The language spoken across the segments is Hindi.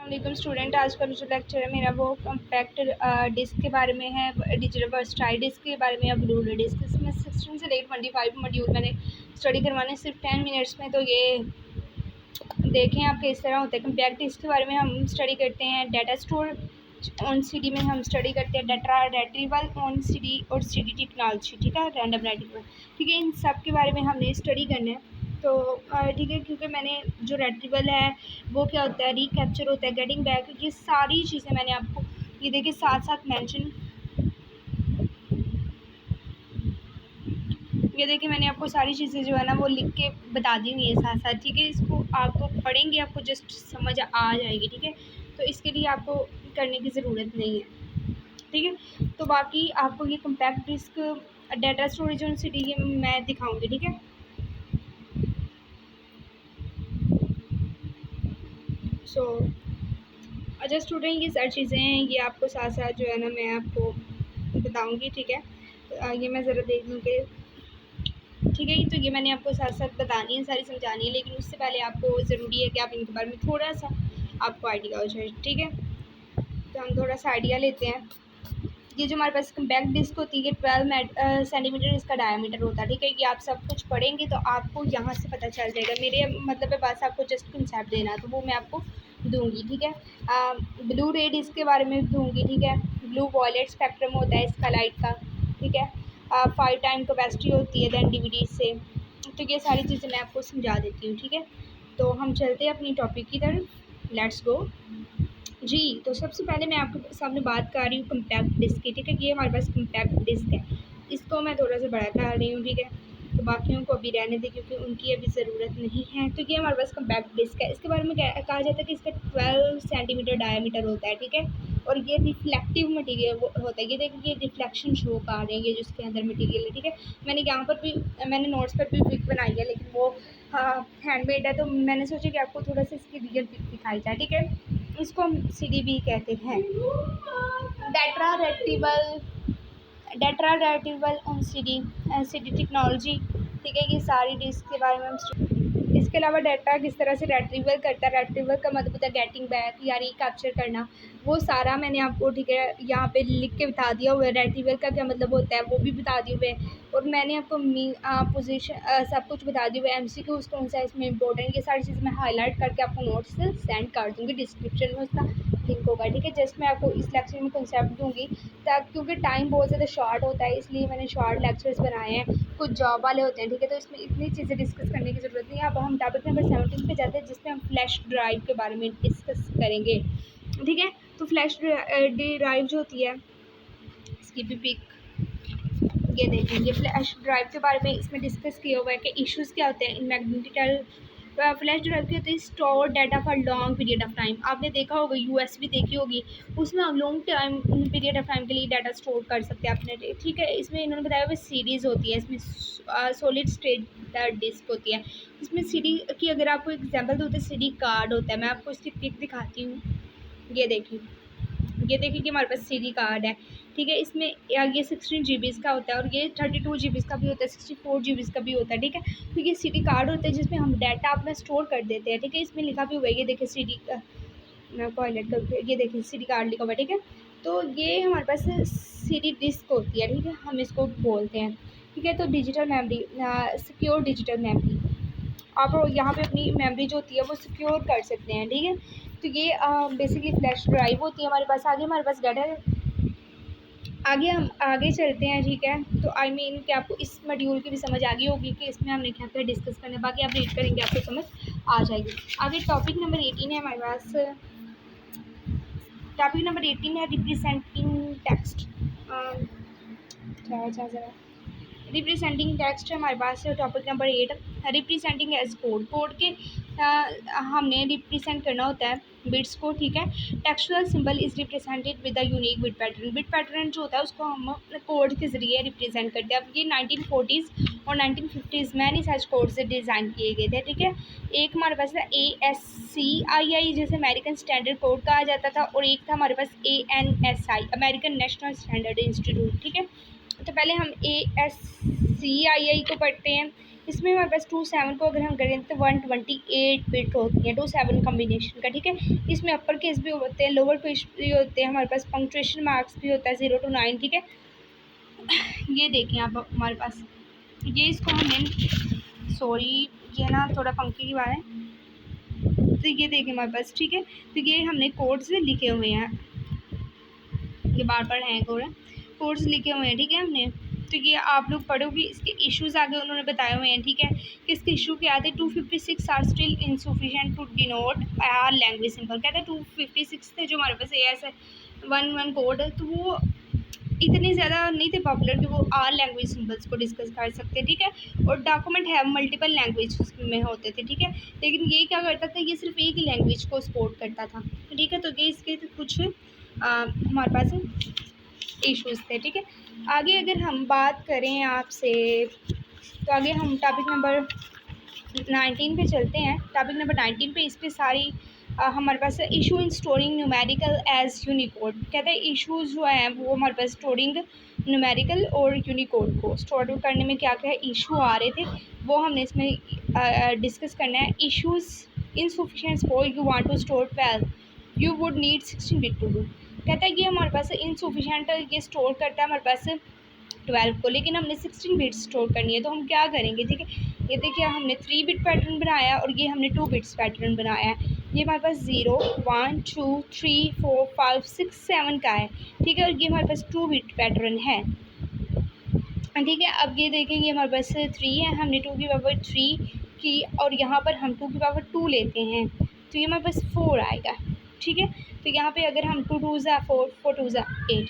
वालेकुम स्टूडेंट, आज का जो लेक्चर है मेरा वो कम्पैक्ट डिस्क के बारे में है, डिजिटल वर्सटाइल डिस्क के बारे में या ब्लू रे डिस्क। इसमें 16 से लेकर 25 मॉड्यूल मैंने स्टडी करवाने सिर्फ 10 मिनट्स में। तो ये देखें आप किस तरह होता है। कम्पैक्ट डिस्क के बारे में हम स्टडी करते हैं। डाटा स्टोर ऑन सीडी में हम स्टडी करते हैं डाटा रेट्रीवल ऑन सीडी और सीडी टेक्नोलॉजी, ठीक है, रैंडम रेट्रीवल, ठीक है। इन सब के बारे में हमने स्टडी करना है। तो ठीक है, क्योंकि मैंने जो रेट्रीवल है वो क्या होता है, रिकैप्चर होता है, गेटिंग बैक, ये सारी चीज़ें मैंने आपको ये देखिए साथ साथ मेंशन, ये देखिए मैंने आपको सारी चीज़ें जो है ना वो लिख के बता दी हुई है साथ साथ, ठीक है। इसको आपको पढ़ेंगे आपको जस्ट समझ आ जाएगी, ठीक है। तो इसके लिए आपको करने की ज़रूरत नहीं है, ठीक है। तो बाकी आपको ये compact disc data storage on CD ये मैं दिखाऊंगी, ठीक है। सो अच्छा स्टूडेंट, ये सारी चीज़ें हैं, ये आपको साथ साथ जो है ना मैं आपको बताऊंगी, ठीक है। तो ये मैं ज़रा देख लूँ कि ठीक है। तो ये मैंने आपको साथ साथ बतानी है, सारी समझानी है, लेकिन उससे पहले आपको ज़रूरी है कि आप इनके बारे में थोड़ा सा आपको आइडिया हो जाए, ठीक है। तो हम थोड़ा सा आइडिया लेते हैं। ये जो हमारे पास कम्पैक्ट डिस्क होती है 12 सेंटीमीटर इसका डायमीटर होता है, ठीक है। ये आप सब कुछ पढ़ेंगे तो आपको यहाँ से पता चल जाएगा। मेरे मतलब है बस आपको जस्ट कंसेप्ट देना है, तो वो मैं आपको दूंगी, ठीक है। ब्लू रे डिस्क के बारे में दूंगी, ठीक है। ब्लू वॉयलेट स्पेक्ट्रम होता है इसका लाइट का, ठीक है। 5 टाइम कैपेसिटी होती है दैन डीवीडी से। तो ये सारी चीज़ें मैं आपको समझा देती हूँ, ठीक है। तो हम चलते हैं अपनी टॉपिक की तरफ, लेट्स गो जी। तो सबसे पहले मैं आपके सामने बात कर रही हूँ कम्पैक्ट डिस्क की, ठीक है। ये हमारे पास कम्पैक्ट डिस्क है, इसको मैं थोड़ा सा बड़ा कर रही हूँ, ठीक है। तो बाकियों को अभी रहने दें क्योंकि उनकी अभी ज़रूरत नहीं है। तो ये हमारे पास कम्पैक्ट डिस्क है। इसके बारे में कहा जाता है कि इसका 12 सेंटीमीटर डायमीटर होता है, ठीक है। और ये रिफ्लेक्टिव मटेरियल होता है। ये देखिए ये रिफ्लेक्शन शो कर रहे हैं, ये जिसके अंदर मटेरियल है, ठीक है। मैंने यहाँ पर भी मैंने नोट्स पर भी पिक बनाई है, लेकिन वो हैंडमेड है, तो मैंने सोचा कि आपको थोड़ा सा इसकी रियल पिक दिखाई जाए, ठीक है। इसको हम सीडी भी कहते हैं, data retrieval, data retrieval on CD, CD technology, ठीक है। ये सारी डिस्क के बारे में हम इसके अलावा डाटा किस तरह से रेट्रीवल करता है, रेट्रीवल का मतलब होता है गेटिंग बैक या रिकैप्चर करना, वो सारा मैंने आपको, ठीक है, यहाँ पे लिख के बता दिया हुआ है। रेट्रीवल का क्या मतलब होता है वो भी बता दिए हुए हैं, और मैंने आपको पोजीशन सब कुछ बता दिए हुए। एमसीक्यूज़ कौन सा है इसमें इंपॉर्टेंट, ये सारी चीज़ मैं हाईलाइट करके आपको नोट्स सेंड कर दूँगी, डिस्क्रिप्शन में उसका लिंक होगा, ठीक है। जस्ट मैं आपको इस लेक्चर में कंसेप्ट दूँगी, क्योंकि टाइम बहुत ज़्यादा शॉर्ट होता है इसलिए मैंने शॉर्ट लेक्चर्स बनाए हैं। कुछ जॉब वाले होते हैं, ठीक है, तो इसमें इतनी चीज़ें डिस्कस करने की ज़रूरत नहीं है। अब हम टॉपिक नंबर 17 पे जाते हैं, जिसमें हम फ्लैश ड्राइव के बारे में डिस्कस करेंगे, ठीक है। तो फ्लैश ड्राइव जो होती है इसकी भी पिक ये देखेंगे। फ्लैश ड्राइव के बारे में इसमें डिस्कस किया हुआ है कि इश्यूज़ क्या होते हैं इन मैग्नेटिकल फ्लैश ड्राइव की होती है store data for long period of time. आपने देखा होगा यूएसबी देखी होगी, उसमें हम long time period of time के लिए डाटा स्टोर कर सकते हैं अपने, ठीक है। इसमें इन्होंने बताया हुआ सीरीज़ होती है, इसमें सॉलिड स्टेट डिस्क होती है। इसमें सीडी की अगर आपको एग्जांपल दूँ तो सीडी कार्ड होता है। मैं आपको इसकी पिक दिखाती हूँ, ये देखिए, ये देखिए कि हमारे पास सीडी कार्ड है, ठीक है। इसमें ये 16 GB का होता है और ये 32 GB का भी होता है, 64 GB का भी होता है, ठीक है। तो ये सीडी कार्ड होता है जिसमें हम डाटा अपना स्टोर कर देते हैं, ठीक है। इसमें लिखा भी हुआ है, ये देखिए सीडी, मैं आपको हाईलाइट करके, ये देखिए सीडी कार्ड लिखा हुआ है, ठीक है। तो ये हमारे पास सीडी डिस्क होती है, ठीक है, हम इसको बोलते हैं, ठीक है। तो digital memory, secure digital memory, आप यहाँ पे अपनी मेमोरी जो होती है वो सिक्योर कर सकते हैं, ठीक है। तो ये बेसिकली फ्लैश ड्राइव होती है हमारे पास। आगे हमारे पास डाटा, आगे हम आगे चलते हैं, ठीक है। तो आई मीन कि आपको इस मॉड्यूल की भी समझ आ गई होगी कि इसमें हमने क्या क्या डिस्कस करना है, बाकी आप रीड करेंगे आपको समझ आ जाएगी। आगे टॉपिक नंबर 18 है हमारे पास, टॉपिक नंबर 18 है रिप्रेजेंटिंग टेक्स्ट, ज़रा रिप्रेजेंटिंग टेक्स्ट है हमारे पास। Topic number 8 representing as code, code के हमने रिप्रेजेंट करना होता है बिट्स को, ठीक है। Textual symbol is represented with the unique bit pattern, bit pattern जो होता है उसको हम कोड के ज़रिए रिप्रेजेंट करते हैं। अब ये 1940s और 1950s में मैनी सच कोड से डिज़ाइन किए गए थे, ठीक है। एक हमारे पास था ASCII जिसे अमेरिकन स्टैंडर्ड कोड कहा जाता था, और एक था हमारे पास ANSI American national standard institute, ठीक है। तो पहले हम ASCII को पढ़ते हैं, इसमें हमारे पास 27 को अगर हम करें तो 128 बिट होती है 27 कम्बिनेशन का, ठीक है। इसमें अपर केस भी होते हैं, लोअर केस भी होते हैं, हमारे पास पंक्चुएशन मार्क्स भी होता है 0 to 9, ठीक है। ये देखें आप हमारे पास, ये इसको हमने, सॉरी ये ना थोड़ा पंखे की बात है, तो ये देखें हमारे पास, ठीक है। तो ये हमने कोड्स लिखे हुए हैं, ये बार बार हैंग हो रहा है, कोड्स लिखे हुए हैं, ठीक है हमने। तो ये आप लोग पढ़ोगे, इसके इश्यूज़ आगे उन्होंने बताए हुए हैं, ठीक है। कि इसके इशू क्या थे, 256 are still insufficient to denote our language simple, कहते हैं 256 थे जो हमारे पास AS 1 कोड है, तो वो इतने ज़्यादा नहीं थे पॉपुलर कि वो आर लैंग्वेज सिंबल्स को डिस्कस कर सकते, ठीक है। और डॉक्यूमेंट है मल्टीपल लैंग्वेज में होते थे, ठीक है। लेकिन ये क्या करता था, ये सिर्फ एक ही लैंग्वेज को सपोर्ट करता था, ठीक है। तो ये इसके कुछ हमारे पास इश्यूज़ थे, ठीक है। आगे अगर हम बात करें आपसे, तो आगे हम टॉपिक नंबर 19 पे चलते हैं। टॉपिक नंबर 19 पे इस पर सारी हमारे पास issue in storing numerical as Unicode, कहते हैं इश्यूज़ जो हैं वो हमारे पास स्टोरिंग न्यूमेरिकल और यूनिकोड को स्टोर करने में क्या क्या इशू आ रहे थे, वो हमने इसमें डिस्कस करना है। Issues insufficient score, you want to store 12, you would need 16 bit to do, कहता है कि हमारे पास इनसफिशिएंट ये स्टोर करता है हमारे पास 12 को, लेकिन हमने 16 बिट्स स्टोर करनी है, तो हम क्या करेंगे, ठीक है। ये देखिए हमने 3 बिट पैटर्न बनाया और ये हमने 2 बिट्स पैटर्न बनाया है। ये हमारे पास 0 1 2 3 4 5 6 7 का है, ठीक है। और ये हमारे पास 2 बिट पैटर्न है, ठीक है। अब ये देखेंगे हमारे पास 3 है, हमने 2 की पावर 3 की और यहाँ पर हम 2 की पावर 2 लेते हैं, तो ये हमारे पास 4 आएगा, ठीक है। तो यहाँ पे अगर हम 2 2 ज़ा 4 4 2 ज़ा 8,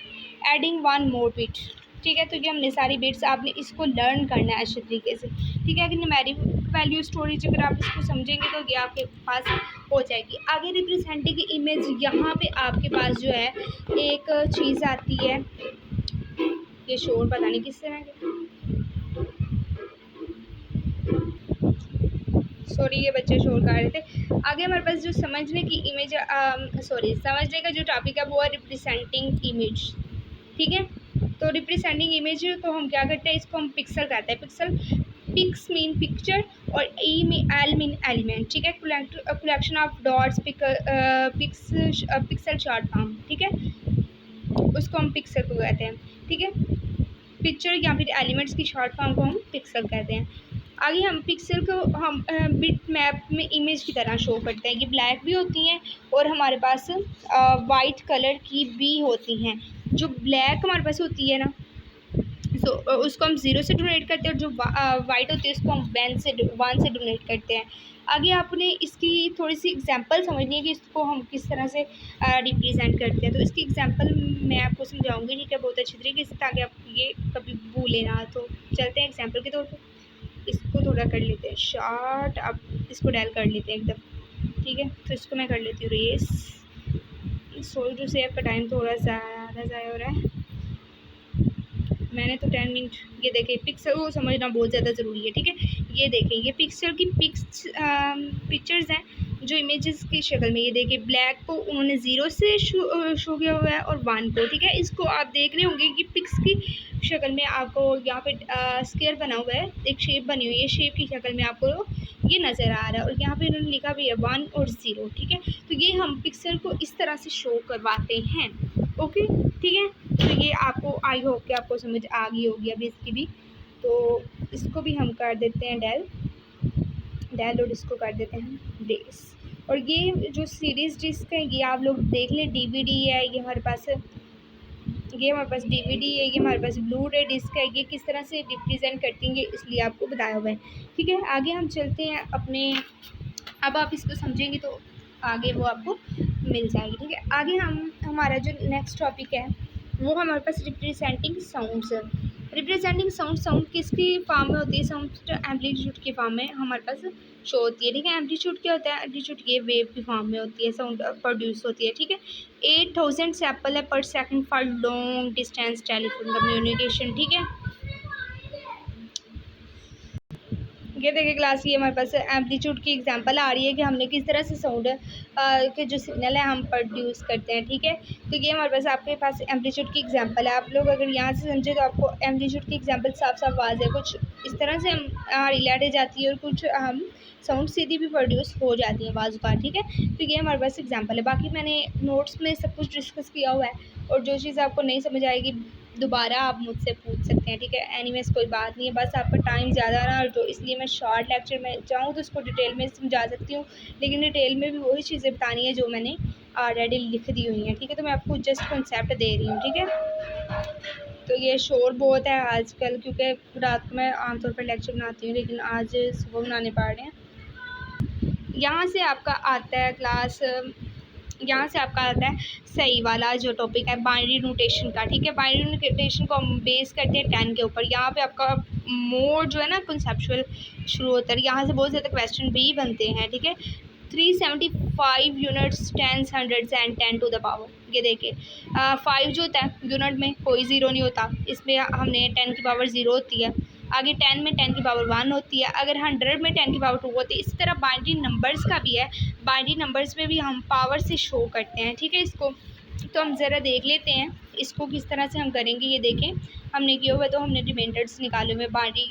एडिंग 1 मोर बिट, ठीक है। तो ये हमने सारी बिट्स, आपने इसको लर्न करना है अच्छे तरीके से, ठीक है। अगर न्यूमेरिक वैल्यू स्टोरेज अगर आप इसको समझेंगे तो ये आपके पास हो जाएगी। आगे रिप्रेजेंटिंग इमेज, यहाँ पे आपके पास जो है एक चीज़ आती है, ये शोर पता नहीं किससे मैं, सॉरी ये बच्चे शोर कर रहे थे। आगे हमारे पास जो समझने की इमेज, समझने का जो टॉपिक है वो है रिप्रेजेंटिंग इमेज, ठीक है। तो रिप्रेजेंटिंग इमेज को हम क्या करते हैं, इसको हम पिक्सल कहते हैं, पिक्सल, पिक्स मीन पिक्चर और ई मीन एल मीन एलिमेंट, ठीक है। Collection of dots, pixel short form, ठीक है, उसको हम पिक्सल को कहते हैं, ठीक है। पिक्चर या फिर एलिमेंट्स की शॉर्ट फॉर्म को हम पिक्सल कहते हैं। आगे हम पिक्सल को हम बिट मैप में इमेज की तरह शो करते हैं, ये ब्लैक भी होती हैं और हमारे पास वाइट कलर की भी होती हैं। जो ब्लैक हमारे पास होती है ना, तो उसको हम 0 से डोनेट करते हैं, और जो वाइट होती है उसको हम 1 से डोनेट करते हैं। आगे आपने इसकी थोड़ी सी एग्जांपल समझनी है कि इसको हम किस तरह से रिप्रेजेंट करते हैं, तो इसकी एग्जांपल मैं आपको समझाऊंगी, ठीक है, बहुत अच्छी तरीके से, ताकि आप ये कभी भूलें ना। तो चलते हैं एग्जांपल के तौर पर, इसको थोड़ा कर लेते हैं शॉर्ट, अब इसको डायल कर लेते हैं एकदम, ठीक है। तो इसको मैं कर लेती हूँ रेस, सॉरी टू से आपका टाइम थोड़ा ज़्यादा ज़ाया हो रहा है, मैंने तो 10 मिनट। ये देखें पिक्सल को समझना बहुत ज़्यादा ज़रूरी है, ठीक है। ये देखें ये पिक्सल की पिक्चर्स हैं जो इमेजेस की शक्ल में, ये देखिए ब्लैक को उन्होंने 0 से शो किया हुआ है और 1 को, ठीक है। इसको आप देख रहे होंगे कि पिक्स की शक्ल में आपको यहाँ पे स्क्वायर बना हुआ है, एक शेप बनी हुई है, शेप की शक्ल में आपको ये नज़र आ रहा है, और यहाँ पे उन्होंने लिखा भी है 1 और 0, ठीक है। तो ये हम पिक्सल को इस तरह से शो करवाते हैं, ओके, ठीक है। तो ये आपको आई होप कि आपको समझ आ गई होगी अभी इसकी भी। तो इसको भी हम कर देते हैं डेल और इसको कर देते हैं डेस। और ये जो सीरीज़ डिस्क है ये आप लोग देख लें, डीवीडी है ये हमारे पास, ये हमारे पास डीवीडी है, ये हमारे पास ब्लू रे डिस्क है, ये किस तरह से रिप्रेजेंट करती हैं इसलिए आपको बताया हुआ है, ठीक है। आगे हम चलते हैं अपने, अब आप इसको समझेंगे तो आगे वो आपको मिल जाएगी, ठीक है। आगे हम हमारा जो नेक्स्ट टॉपिक है वो हमारे पास रिप्रेजेंटिंग साउंड्स है। रिप्रेजेंटिंग साउंड किसकी फॉर्म में होती है, साउंड एम्पलीट्यूड की फॉर्म में हमारे पास शो होती है, ठीक है। एम्पलीट्यूड क्या होता है, एम्पलीट्यूड ये वेव की फॉर्म में होती है, साउंड प्रोड्यूस होती है, ठीक है। 8000 सैंपल है पर second for long distance telephone communication, ठीक है। ये देखिए क्लास, ये हमारे पास एम्पलीट्यूड की एग्जांपल आ रही है कि हमने किस तरह से साउंड के जो सिग्नल है हम प्रोड्यूस करते हैं, ठीक है। तो ये हमारे पास आपके पास एम्पलीट्यूड की एग्जांपल है। आप लोग अगर यहाँ से समझे तो आपको एम्पलीट्यूड की एग्जांपल साफ साफ वाज़ है। कुछ इस तरह से हम रिलेटेड जाती है और कुछ हम साउंड सीधी भी प्रोड्यूस हो जाती है बाजू का, ठीक है। तो ये हमारे पास एग्जांपल है। बाकी मैंने नोट्स में सब कुछ डिस्कस किया हुआ है, और जो चीज़ आपको नहीं समझ आएगी दोबारा आप मुझसे पूछ सकते हैं, ठीक है। एनीवेज कोई बात नहीं है, बस आपका टाइम ज़्यादा ना, तो इसलिए मैं शॉर्ट लेक्चर में चाहूँ तो उसको डिटेल में समझा सकती हूँ, लेकिन डिटेल में भी वही चीज़ें बतानी है जो मैंने ऑलरेडी लिख दी हुई हैं, ठीक है। तो मैं आपको जस्ट कॉन्सेप्ट दे रही हूँ, ठीक है। तो ये शोर बहुत है आजकल, क्योंकि रात को मैं आमतौर पर लेक्चर बनाती हूँ, लेकिन आज सुबह बनाने पड़ रहे हैं। यहाँ से आपका आता है क्लास, यहाँ से आपका आता है सही वाला जो टॉपिक है बाइनरी नोटेशन का, ठीक है। बाइनरी नोटेशन को हम बेस करते हैं 10 के ऊपर। यहाँ पे आपका मोड जो है ना कंसेप्चुअल शुरू होता है। यहाँ से बहुत ज़्यादा क्वेश्चन भी बनते हैं, ठीक है। 375 units, tens, hundreds and 10 to the power. ये देखिए 5 जो होता है यूनिट में कोई ज़ीरो नहीं होता, इसमें हमने 10 की पावर 0 होती है। आगे 10 में 10 की पावर 1 होती है। अगर 100 में 10 की पावर 2 होती है। इसी तरह बाइनरी नंबर्स का भी है, बाइनरी नंबर्स में भी हम पावर से शो करते हैं, ठीक है। इसको तो हम ज़रा देख लेते हैं इसको किस तरह से हम करेंगे। ये देखें हमने किया हुआ, तो हमने रिमाइंडर्स निकाले हुए, बाइनरी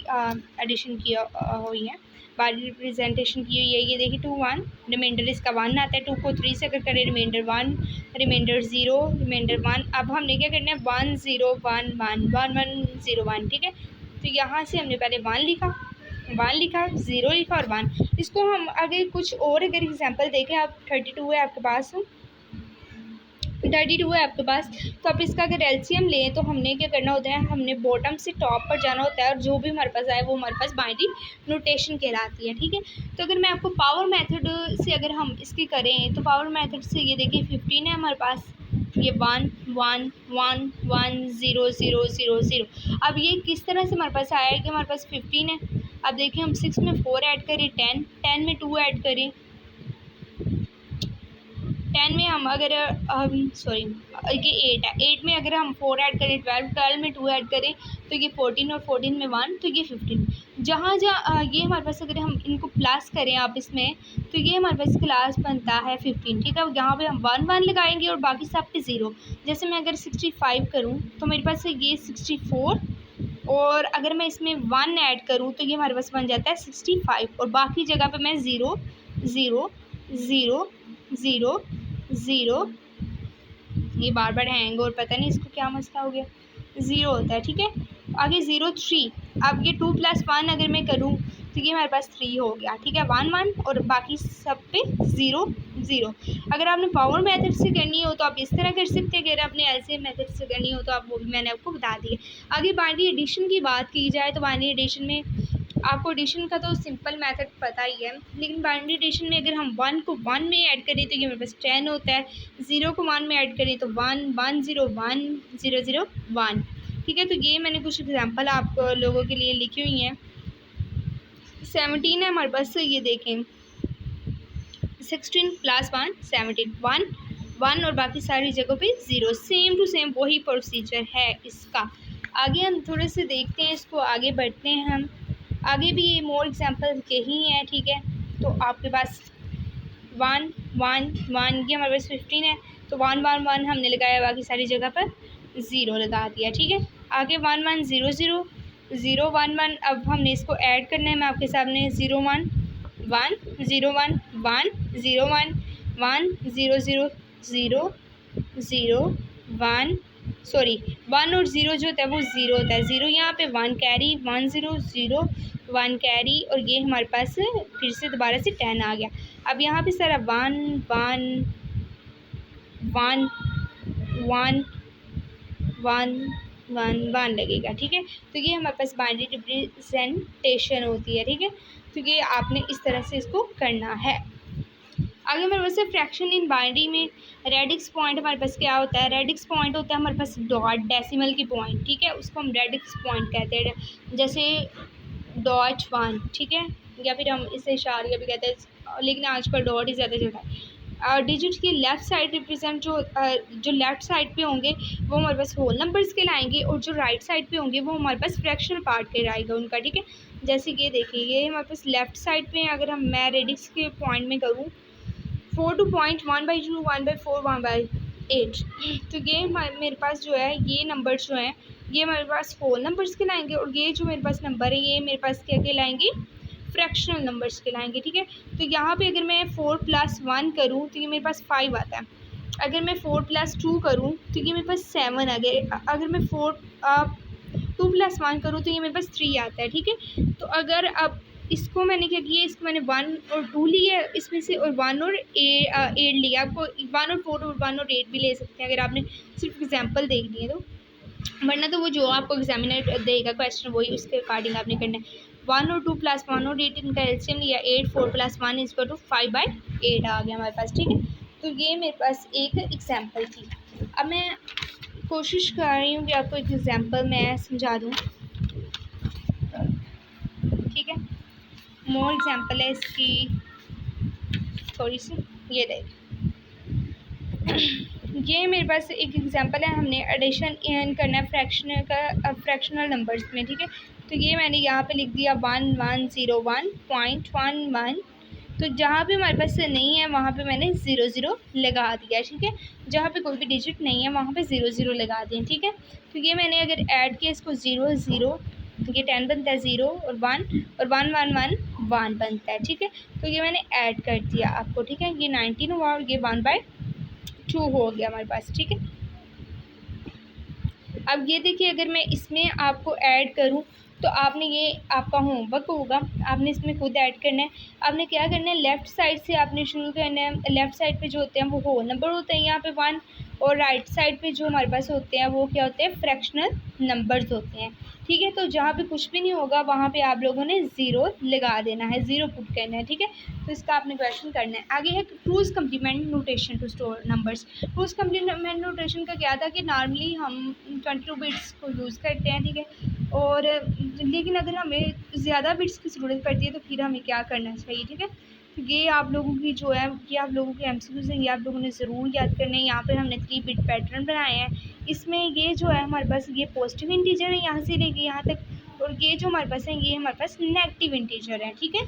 एडिशन किया हुई है, बाइनरी रिप्रेजेंटेशन की हुई है। ये देखिए 2 1, रिमाइंडर इसका 1 आता है। 2 को 3 से अगर करें रिमाइंडर 1, रिमाइंडर 0, रिमाइंडर 1। अब हमने क्या करना है 1 0 1 1 1 1 0 1, ठीक है। तो यहाँ से हमने पहले 1 लिखा, 0 लिखा और 1। इसको हम आगे कुछ और अगर एग्जांपल देखें, आप 32 है आपके पास, 32 है आपके पास, तो आप इसका अगर एलसीएम लें तो हमने क्या करना होता है, हमने बॉटम से टॉप पर जाना होता है, और जो भी हमारे पास आए वो हमारे पास बाइनरी नोटेशन कहलाती है, ठीक है। तो अगर मैं आपको पावर मेथड से अगर हम इसकी करें, तो पावर मेथड से ये देखिए 15 है हमारे पास, ये 1 1 1 1 0 0 0 0। अब ये किस तरह से हमारे पास आया है कि हमारे पास 15 है। अब देखिए हम 6 में 4 ऐड करें, 10 में 2 ऐड करें, 10 में हम अगर सॉरी ये 8 है, 8 में अगर हम 4 ऐड करें 12, 12 में 2 ऐड करें तो ये 14, और 14 में 1 तो ये 15। जहाँ जहाँ ये हमारे पास अगर हम इनको प्लस करें आप इसमें, तो ये हमारे पास क्लास बनता है 15, ठीक है। यहाँ पे हम 1 1 लगाएंगे और बाकी सब पे 0। जैसे मैं अगर 65 करूँ तो मेरे पास है ये 64, और अगर मैं इसमें 1 ऐड करूँ तो ये हमारे पास बन जाता है 65, और बाकी जगह पे मैं 0 0 0 0 0, ये बार बार हैंग और पता नहीं इसको क्या मसला हो गया, 0 होता है, ठीक है। आगे 0 3, अब ये 2 + 1 अगर मैं करूँ तो ये हमारे पास 3 हो गया, ठीक है। 1 1 और बाकी सब पे 0 0। अगर आपने पावर मेथड से करनी हो तो आप इस तरह कर सकते हैं, अगर आपने ऐसे मेथड से करनी हो तो आप वो भी मैंने आपको बता दिए। आगे बाइनरी एडिशन की बात की जाए तो बाइनरी एडिशन में आपको एडिशन का तो सिंपल मेथड पता ही है, लेकिन बाइनरी एडिशन में अगर हम 1 को 1 में ऐड करें तो ये मेरे पास 10 होता है। 0 को 1 में ऐड करें तो 1 1 0 1 0 0 1, ठीक है। तो ये मैंने कुछ एग्जांपल आप लोगों के लिए लिखी हुई हैं। 17 है हमारे पास, ये देखें 16 + 1 17, 1 1 और बाकी सारी जगहों पे 0, सेम टू सेम वही प्रोसीजर है इसका। आगे हम थोड़े से देखते हैं, इसको आगे बढ़ते हैं हम। आगे भी ये मोर एग्जांपल यही है, ठीक है। तो आपके पास 1 1 1, ये हमारे पास 15 है, तो 1 1 1 हमने लगाया, बाकी सारी जगह पर 0 लगा दिया, ठीक है। आगे 1 1 0 0 0 1 1, अब हमने इसको ऐड करना है। मैं आपके सामने 0 1 1 0 1 1 0 1 1 0 0 0 0 1, सॉरी 1 और 0 जो होता है वो 0 होता है, 0 यहाँ पे 1 कैरी, 1 0 0 1 कैरी, और ये हमारे पास फिर से दोबारा से 10 आ गया। अब यहाँ पे सारा 1 1 1 1 1 1 1 लगेगा, ठीक है। तो ये हमारे पास बाइनरी रिप्रेजेंटेशन होती है, ठीक है। तो ये आपने इस तरह से इसको करना है। आगे हमारे पास फ्रैक्शन इन बाइनरी में रेडिक्स पॉइंट हमारे पास क्या होता है, रेडिक्स पॉइंट होता है हमारे पास डॉट डेसिमल की पॉइंट, ठीक है, उसको हम रेडिक्स पॉइंट कहते हैं। जैसे .1, ठीक है, या फिर हम इसे इशारिया भी कहते हैं, लेकिन आजकल डॉट ही ज़्यादा चलता है। डिजिट की लेफ़्ट साइड रिप्रेजेंट जो लेफ़्ट साइड पे होंगे वो हमारे पास होल नंबर्स के लाएंगे, और जो राइट साइड पे होंगे वो हमारे पास फ्रैक्शनल पार्ट के आएगा उनका, ठीक है। जैसे कि ये देखिए, ये हमारे पास लेफ़्ट साइड पे अगर हम मैं रेडिक्स के पॉइंट में करूँ 4 टू पॉइंट 1/2 1/4 1/8, तो ये मेरे पास जो है ये नंबर जो हैं ये हमारे पास होल नंबर्स के लाएंगे, और ये जो मेरे पास नंबर है ये मेरे पास क्या कहलाएंगे, फ्रैक्शनल नंबर्स के लाएंगे, ठीक है। तो यहाँ पे अगर मैं 4 + 1 करूँ तो ये मेरे पास 5 आता है। अगर मैं 4 + 2 करूँ तो ये मेरे पास 7 आ गया। अगर मैं 2 + 1 करूँ तो ये मेरे पास 3 आता है, ठीक है। तो अगर अब इसको मैंने क्या किया, इसको मैंने 1 और 2 लिया इसमें से, और 1 और 8 लिया। आपको 1 और 4 और 1 और 8 भी ले सकते हैं अगर आपने सिर्फ एग्जाम्पल देख लिए तो, वरना तो वो जो आपको एग्जामिनर देगा क्वेश्चन वही उसके अकॉर्डिंग आपने करना है। 1 और 2 + 1 और 8 इनका एलसीएम लिया 8, 4 + 1 = 5/8 आ गया हमारे पास, ठीक है। तो ये मेरे पास एक एग्जाम्पल थी। अब मैं कोशिश कर रही हूँ कि आपको एक एग्जाम्पल मैं समझा दूँ, ठीक है। मोर एग्जाम्पल है इसकी थोड़ी सी, ये देख ये मेरे पास एक एग्जांपल है, हमने एडिशन इन करना है फ्रैक्शनल का फ्रैक्शनल नंबर्स में, ठीक है। तो ये मैंने यहाँ पे लिख दिया 1101.11, तो जहाँ पे हमारे पास नहीं है वहाँ पे मैंने 00 लगा दिया, ठीक है। जहाँ पे कोई भी डिजिट नहीं है वहाँ पे 00 लगा दिए, ठीक है। तो ये मैंने अगर ऐड किया इसको 0 0, तो ये 10 बनता है, 0 और 1 और 1 1 1 1 बनता है, ठीक है। तो ये मैंने ऐड कर दिया आपको, ठीक है। ये 19 हुआ और ये 1/2 हो गया हमारे पास, ठीक है। अब ये देखिए, अगर मैं इसमें आपको ऐड करूं तो आपने ये आपका होमवर्क होगा, आपने इसमें खुद ऐड करना है। आपने क्या करना है, लेफ़्ट साइड से आपने शुरू करना है। लेफ़्ट साइड पे जो होते हैं वो होल नंबर होते हैं यहाँ पे 1, और राइट साइड पे जो हमारे पास होते हैं वो क्या होते हैं, फ्रैक्शनल नंबर्स होते हैं, ठीक है। तो जहाँ पे कुछ भी नहीं होगा वहाँ पे आप लोगों ने 0 लगा देना है, 0 पुट करना है, ठीक है। तो इसका आपने क्वेश्चन करना है। आगे है two's complement notation to store numbers. Two's complement notation का क्या था कि नॉर्मली हम 22 बिट्स को यूज़ करते हैं, ठीक है। और लेकिन अगर हमें ज़्यादा बिट्स की ज़रूरत पड़ती है तो फिर हमें क्या करना चाहिए, ठीक है। तो ये आप लोगों की जो है, ये आप लोगों के एमसीक्यूज़ हैं, ये आप लोगों ने ज़रूर याद करने हैं। यहाँ पर हमने 3 बिट पैटर्न बनाए हैं। इसमें ये जो है हमारे पास ये पॉजिटिव इंटीजर है यहाँ से लेके यहाँ तक, और ये जो हमारे पास है ये हमारे पास नेगेटिव इंटीजर है, ठीक है।